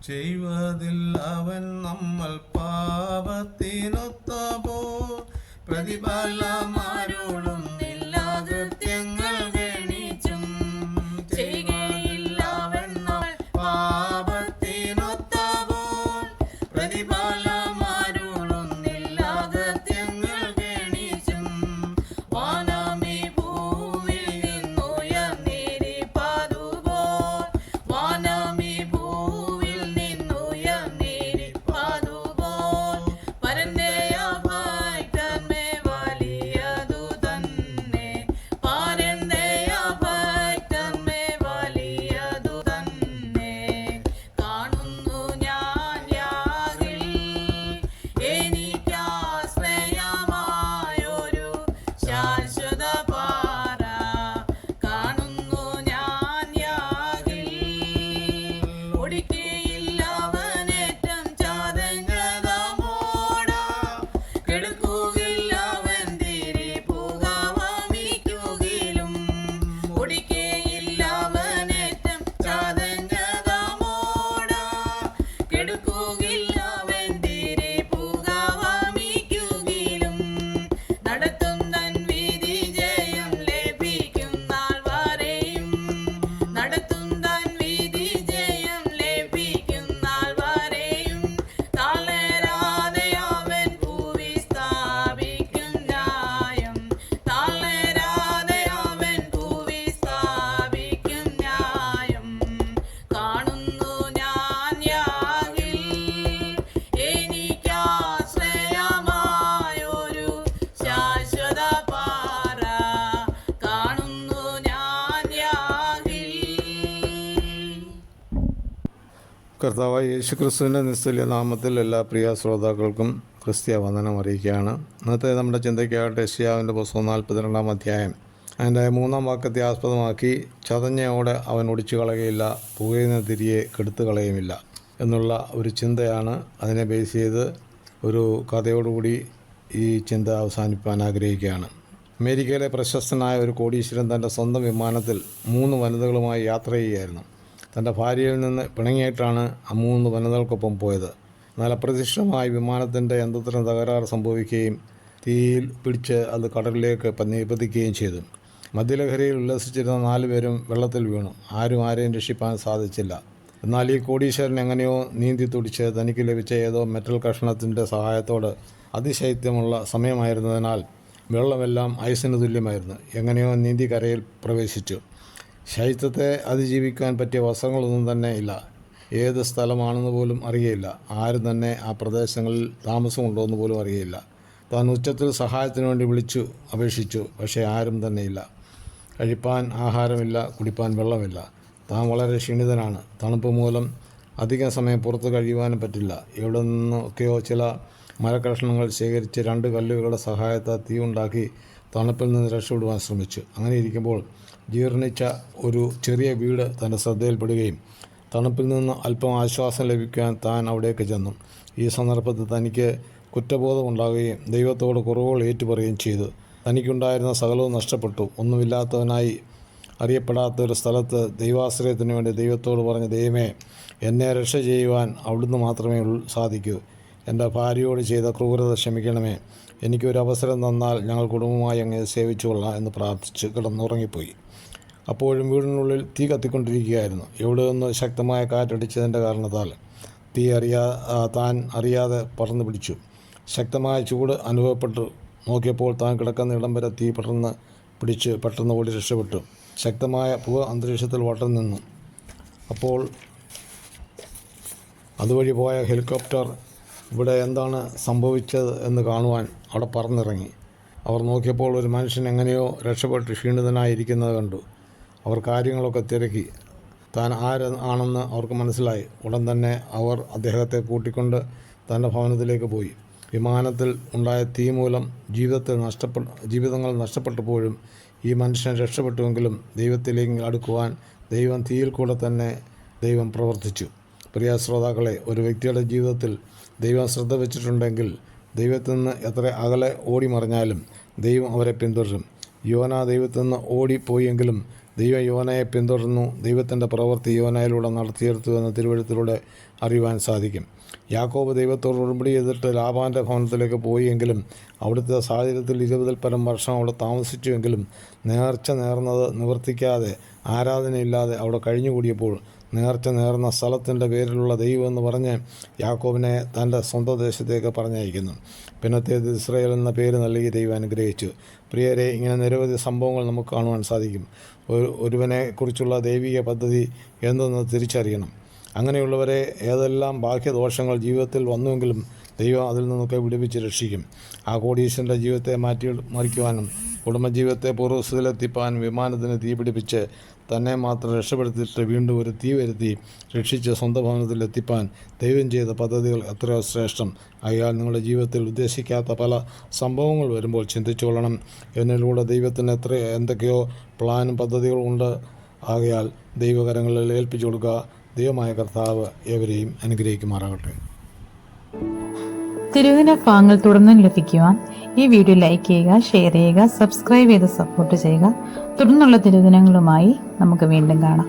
ചെയ്വതിൽ അവൻ നമ്മൾ പാപത്തിനൊത്തപോ പ്രതിഫലമാരോടും കൃത്യങ്ങൾ ഗണിച്ചും ചെയ്യുകയില്ല അവൻ നമ്മൾ പാപത്തിനൊത്തപോ പ്രതിഫലമാരോടും കൃത്യങ്ങൾ ഗണിച്ചും വാനമേ ഭൂമിൽ നിന്നുയർന്നിരിപ്പതുപോ വാനമേ കർത്താവായ യേശുക്രിസ്തുവിൻ്റെ നിസ്തുല്യ നാമത്തിൽ എല്ലാ പ്രിയ ശ്രോതാക്കൾക്കും ക്രിസ്തീയ വന്ദനം അറിയിക്കുകയാണ്. ഇന്നത്തെ നമ്മുടെ ചിന്തയ്ക്കാകട്ടെ യെശയ്യാവിൻ്റെ പുസ്തകം 42-ാം അധ്യായം അതിൻ്റെ 3-ാം വാക്യത്തെ ആസ്പദമാക്കി ചതഞ്ഞയോടെ അവൻ ഒടിച്ചു കളയുകയില്ല, പുകയുന്ന തിരിയെ കെടുത്തു കളയുമില്ല എന്നുള്ള ഒരു ചിന്തയാണ്. അതിനെ ബേസ് ചെയ്ത് ഒരു കഥയോടുകൂടി ഈ ചിന്ത അവസാനിപ്പാൻ ആഗ്രഹിക്കുകയാണ്. അമേരിക്കയിലെ പ്രശസ്തനായ ഒരു കോടീശ്വരൻ തൻ്റെ സ്വന്തം വിമാനത്തിൽ 3 വനിതകളുമായി യാത്ര ചെയ്യുകയായിരുന്നു. തൻ്റെ ഭാര്യയിൽ നിന്ന് പിണങ്ങിയിട്ടാണ് ആ 3 വനിതകൾക്കൊപ്പം പോയത്. എന്നാൽ അപ്രതീക്ഷിതമായി വിമാനത്തിൻ്റെ യന്ത്രത്തിന് തകരാറ് സംഭവിക്കുകയും തീയിൽ പിടിച്ച് അത് കടലിലേക്ക് പതിക്കുകയും ചെയ്തു. മദ്യലഹരിയിൽ ഉല്ലസിച്ചിരുന്ന 4 പേരും വെള്ളത്തിൽ വീണു. ആരെയും രക്ഷിപ്പാൻ സാധിച്ചില്ല. എന്നാൽ ഈ കോടീശ്വരൻ എങ്ങനെയോ നീന്തി തുടിച്ച് തനിക്ക് ലഭിച്ച ഏതോ മെറ്റൽ കഷ്ണത്തിൻ്റെ സഹായത്തോട് അതിശൈത്യമുള്ള സമയമായിരുന്നതിനാൽ വെള്ളമെല്ലാം ഐസിന് തുല്യമായിരുന്നു. എങ്ങനെയോ നീന്തി കരയിൽ പ്രവേശിച്ചു. ശൈത്യത്തെ അതിജീവിക്കാൻ പറ്റിയ വസ്ത്രങ്ങളൊന്നും തന്നെ ഇല്ല. ഏത് സ്ഥലമാണെന്ന് പോലും അറിയില്ല. ആരും തന്നെ ആ പ്രദേശങ്ങളിൽ താമസമുണ്ടോ എന്ന് പോലും അറിയില്ല. താൻ ഉച്ചത്തിൽ സഹായത്തിന് വേണ്ടി വിളിച്ചു അപേക്ഷിച്ചു. പക്ഷേ ആരും തന്നെ ഇല്ല. കഴിപ്പാൻ ആഹാരമില്ല, കുടിപ്പാൻ വെള്ളമില്ല. താൻ വളരെ ക്ഷീണിതനാണ്. തണുപ്പ് മൂലം അധികം സമയം പുറത്ത് കഴിയുവാനും പറ്റില്ല. എവിടെ നിന്നൊക്കെയോ ചില മരക്കഷ്ണങ്ങൾ ശേഖരിച്ച് 2 കല്ലുകളുടെ സഹായത്താൽ തീ ഉണ്ടാക്കി തണുപ്പിൽ നിന്ന് രക്ഷപ്പെടുവാൻ ശ്രമിച്ചു. അങ്ങനെ ഇരിക്കുമ്പോൾ ജീർണിച്ച ഒരു ചെറിയ വീട് തൻ്റെ ശ്രദ്ധയിൽപ്പെടുകയും തണുപ്പിൽ നിന്ന് അല്പം ആശ്വാസം ലഭിക്കാൻ താൻ അവിടേക്ക് ചെന്നു. ഈ സന്ദർഭത്തിൽ തനിക്ക് കുറ്റബോധമുണ്ടാകുകയും ദൈവത്തോട് കുറവുകൾ ഏറ്റുപറയുകയും ചെയ്തു. തനിക്കുണ്ടായിരുന്ന സകലവും നഷ്ടപ്പെട്ടു. ഒന്നുമില്ലാത്തവനായി അറിയപ്പെടാത്തൊരു സ്ഥലത്ത് ദൈവാശ്രയത്തിന് വേണ്ടി ദൈവത്തോട് പറഞ്ഞ, ദൈവമേ, എന്നെ രക്ഷ ചെയ്യുവാൻ അവിടുന്ന് മാത്രമേ സാധിക്കൂ. എൻ്റെ ഭാര്യയോട് ചെയ്ത ക്രൂരത ക്ഷമിക്കണമേ. എനിക്കൊരു അവസരം തന്നാൽ ഞങ്ങൾ കുടുംബമായി അങ്ങ് സേവിച്ചു കൊള്ളാം എന്ന് പ്രാർത്ഥിച്ച് കിടന്നുറങ്ങിപ്പോയി. അപ്പോഴും വീടിനുള്ളിൽ തീ കത്തിക്കൊണ്ടിരിക്കുകയായിരുന്നു. എവിടെ നിന്ന് ശക്തമായ കാറ്റടിച്ചതിൻ്റെ കാരണത്താൽ തീ താൻ അറിയാതെ പറന്നു പിടിച്ചു. ശക്തമായ ചൂട് അനുഭവപ്പെട്ടു. നോക്കിയപ്പോൾ താൻ കിടക്കുന്ന ഇടം വരെ തീ പെട്ടെന്ന് ഓടി രക്ഷപ്പെട്ടു. ശക്തമായ പുക അന്തരീക്ഷത്തിൽ വട്ടം നിന്നു. അപ്പോൾ അതുവഴി പോയ ഹെലികോപ്റ്റർ ഇവിടെ എന്താണ് സംഭവിച്ചത് എന്ന് കാണുവാൻ അവിടെ പറന്നിറങ്ങി. അവർ നോക്കിയപ്പോൾ ഒരു മനുഷ്യൻ എങ്ങനെയോ രക്ഷപ്പെട്ട് ക്ഷീണിതനായിരിക്കുന്നത് കണ്ടു. അവർ കാര്യങ്ങളൊക്കെ തിരക്കി. താൻ ആരാണെന്ന് അവർക്ക് മനസ്സിലായി. ഉടൻ തന്നെ അവർ അദ്ദേഹത്തെ കൂട്ടിക്കൊണ്ട് തൻ്റെ ഭവനത്തിലേക്ക് പോയി. വിമാനത്തിൽ ഉണ്ടായ തീ മൂലം ജീവിതങ്ങൾ നഷ്ടപ്പെട്ടപ്പോഴും ഈ മനുഷ്യൻ രക്ഷപ്പെട്ടുവെങ്കിലും ദൈവത്തിലേക്ക് അടുക്കുവാൻ ദൈവം തീയിൽ കൂടെ തന്നെ പ്രവർത്തിച്ചു. പ്രിയ ശ്രോതാക്കളെ, ഒരു വ്യക്തിയുടെ ജീവിതത്തിൽ ദൈവം ശ്രദ്ധ വെച്ചിട്ടുണ്ടെങ്കിൽ ദൈവത്തിൽ നിന്ന് എത്ര അകലെ ഓടി മറിഞ്ഞാലും ദൈവം അവരെ പിന്തുടരും. യോന ദൈവത്തിൽ നിന്ന് ഓടിപ്പോയെങ്കിലും ദൈവം യോനയെ പിന്തുടർന്നു. ദൈവത്തിൻ്റെ പ്രവൃത്തി യോനയിലൂടെ നടത്തിയെടുത്തു എന്ന് തിരുവഴുത്തിലൂടെ അറിയുവാൻ സാധിക്കും. യാക്കോബ് ദൈവത്തോട് ഉടമ്പടി ചെയ്തിട്ട് ലാബാൻ്റെ ഭവനത്തിലേക്ക് പോയെങ്കിലും അവിടുത്തെ സാഹചര്യത്തിൽ 20-ൽ പരം വർഷം അവിടെ താമസിച്ചുവെങ്കിലും നേർച്ച നേർന്നത് നിവർത്തിക്കാതെ ആരാധനയില്ലാതെ അവിടെ കഴിഞ്ഞുകൂടിയപ്പോൾ നേർച്ച നേർന്ന സ്ഥലത്തിൻ്റെ പേരിലുള്ള ദൈവം എന്ന് പറഞ്ഞ് യാക്കോബിനെ തൻ്റെ സ്വന്തം ദേശത്തേക്ക് പറഞ്ഞയക്കുന്നു. പിന്നത്തേത് ഇസ്രായേൽ എന്ന പേര് നൽകി ദൈവം അനുഗ്രഹിച്ചു. പ്രിയരെ, ഇങ്ങനെ നിരവധി സംഭവങ്ങൾ നമുക്ക് കാണുവാൻ സാധിക്കും. ഒരുവനെക്കുറിച്ചുള്ള ദൈവിക പദ്ധതി എന്തെന്ന് തിരിച്ചറിയണം. അങ്ങനെയുള്ളവരെ ഏതെല്ലാം ബാഹ്യദോഷങ്ങൾ ജീവിതത്തിൽ വന്നുവെങ്കിലും ദൈവം അതിൽ നിന്നൊക്കെ വിടുവിച്ച് രക്ഷിക്കും. ആ കോടീശ്വരൻ്റെ ജീവിതത്തെ മാറ്റിമറിക്കുവാനും കുടുംബജീവിതത്തെ പൂർവ്വസ്ഥിതിയിലെത്തിപ്പാനും വിമാനത്തിന് തീ പിടിപ്പിച്ച് തന്നെ മാത്രം രക്ഷപ്പെടുത്തിയിട്ട് വീണ്ടും ഒരു തീ വരുത്തി രക്ഷിച്ച് സ്വന്തം ഭവനത്തിലെത്തിപ്പാൻ ദൈവം ചെയ്ത പദ്ധതികൾ എത്രയോ ശ്രേഷ്ഠം. ആയാൽ നിങ്ങളുടെ ജീവിതത്തിൽ ഉദ്ദേശിക്കാത്ത പല സംഭവങ്ങൾ വരുമ്പോൾ ചിന്തിച്ചുകൊള്ളണം, എന്നിലൂടെ ദൈവത്തിന് എന്തൊക്കെയോ പ്ലാനും പദ്ധതികളും ഉണ്ട്. ആകയാൽ ദൈവകരങ്ങളിൽ ഏൽപ്പിച്ചു കൊടുക്കുക. ദൈവമായ കർത്താവ് ഏവരെയും അനുഗ്രഹിക്കുമാറാകട്ടെ. തിരുദിന ഭാഗങ്ങൾ തുടർന്നും ലഭിക്കുവാൻ ഈ വീഡിയോ ലൈക്ക് ചെയ്യുക, ഷെയർ ചെയ്യുക, സബ്സ്ക്രൈബ് ചെയ്ത് സപ്പോർട്ട് ചെയ്യുക. തുടർന്നുള്ള തിരുദിനങ്ങളുമായി നമുക്ക് വീണ്ടും കാണാം.